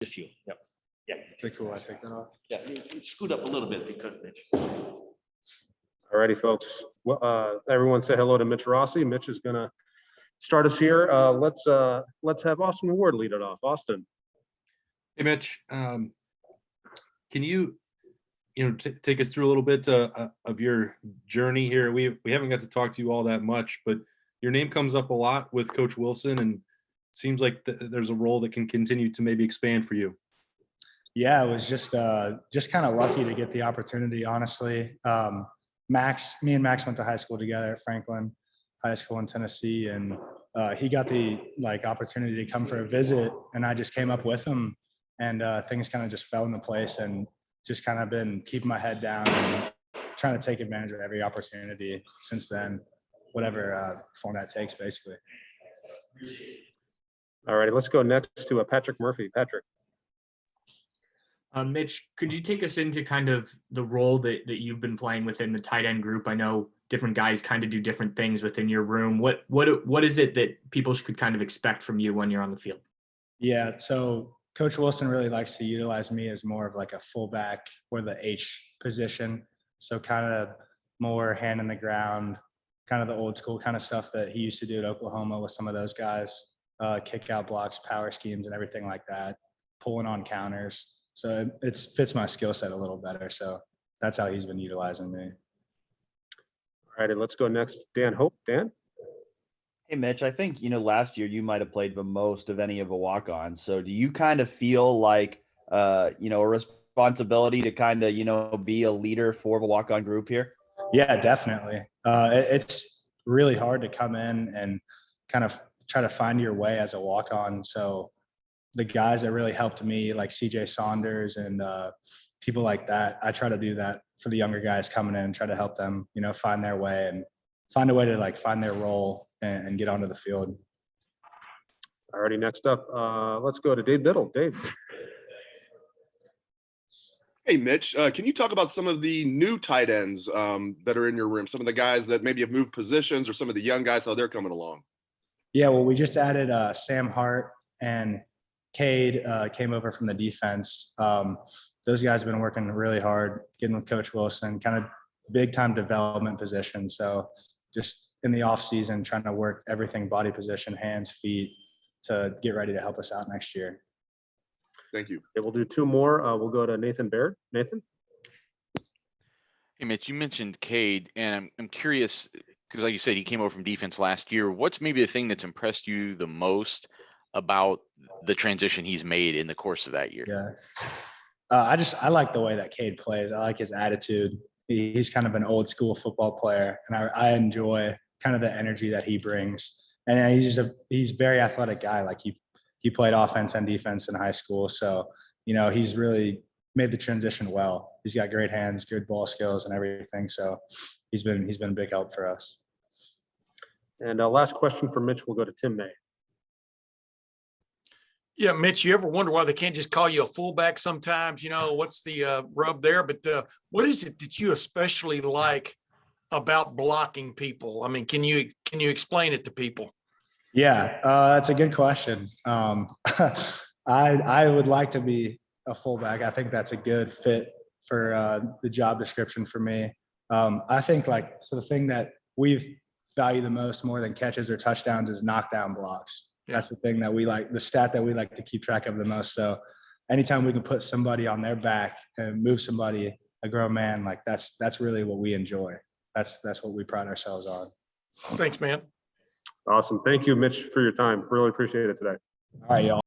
Just you. Yep. Yeah. Pretty cool. I take that off. Yeah. You scoot up a little bit because Mitch. All righty, folks. Well, everyone say hello to Mitch Rossi. Mitch is going to start us here. Let's have Austin Ward lead it off. Austin. Hey, Mitch. Can you take us through a little bit of your journey here? We haven't got to talk to you all that much, but your name comes up a lot with Coach Wilson, and it seems like there's a role that can continue to maybe expand for you. Yeah, it was just kind of lucky to get the opportunity, honestly. Me and Max went to high school together at Franklin High School in Tennessee, and he got the opportunity to come for a visit, and I just came up with him, and things kind of just fell into place, and just kind of been keeping my head down and trying to take advantage of every opportunity since then, whatever form that takes, basically. All righty, let's go next to Patrick Murphy. Patrick. Mitch, could you take us into kind of the role that you've been playing within the tight end group? I know different guys kind of do different things within your room. What is it that people could kind of expect from you when you're on the field? Yeah, so Coach Wilson really likes to utilize me as more of like a fullback or the H position. So kind of more hand in the ground, kind of the old school kind of stuff that he used to do at Oklahoma with some of those guys, kick out blocks, power schemes, and everything like that, pulling on counters. So it fits my skill set a little better. So that's how he's been utilizing me. All righty, let's go next. Dan Hope. Dan. Hey, Mitch, I think, last year you might have played the most of any of the walk-ons. So do you kind of feel like, a responsibility to kind of, be a leader for the walk-on group here? Yeah, definitely. It's really hard to come in and kind of try to find your way as a walk-on. So the guys that really helped me, like CJ Saunders and people like that, I try to do that for the younger guys coming in and try to help them, find their way and find a way to find their role and get onto the field. All righty, next up, let's go to Dave Biddle. Dave. Hey, Mitch, can you talk about some of the new tight ends that are in your room? Some of the guys that maybe have moved positions or some of the young guys, how they're coming along? Yeah, well, we just added Sam Hart and Cade came over from the defense. Those guys have been working really hard, getting with Coach Wilson, kind of big time development position. So just in the off season, trying to work everything, body position, hands, feet, to get ready to help us out next year. Thank you. Okay, we'll do two more. We'll go to Nathan Baird. Nathan. Hey, Mitch, you mentioned Cade, and I'm curious because, like you said, he came over from defense last year. What's maybe the thing that's impressed you the most about the transition he's made in the course of that year? Yeah. I like the way that Cade plays. I like his attitude. He's kind of an old school football player, and I enjoy kind of the energy that he brings. And he's a very athletic guy. Like he played offense and defense in high school, so he's really made the transition well. He's got great hands, good ball skills, and everything. So he's been a big help for us. And last question for Mitch. We'll go to Tim May. Yeah, Mitch, you ever wonder why they can't just call you a fullback sometimes? What's the rub there? But what is it that you especially like about blocking people? I mean, can you explain it to people? Yeah, that's a good question. I would like to be a fullback. I think that's a good fit for the job description for me. I think the thing that we value the most more than catches or touchdowns is knockdown blocks. That's the thing that we like, the stat that we like to keep track of the most. So anytime we can put somebody on their back and move somebody, a grown man, that's really what we enjoy. That's what we pride ourselves on. Thanks, man. Awesome. Thank you, Mitch, for your time. Really appreciate it today. All right, y'all.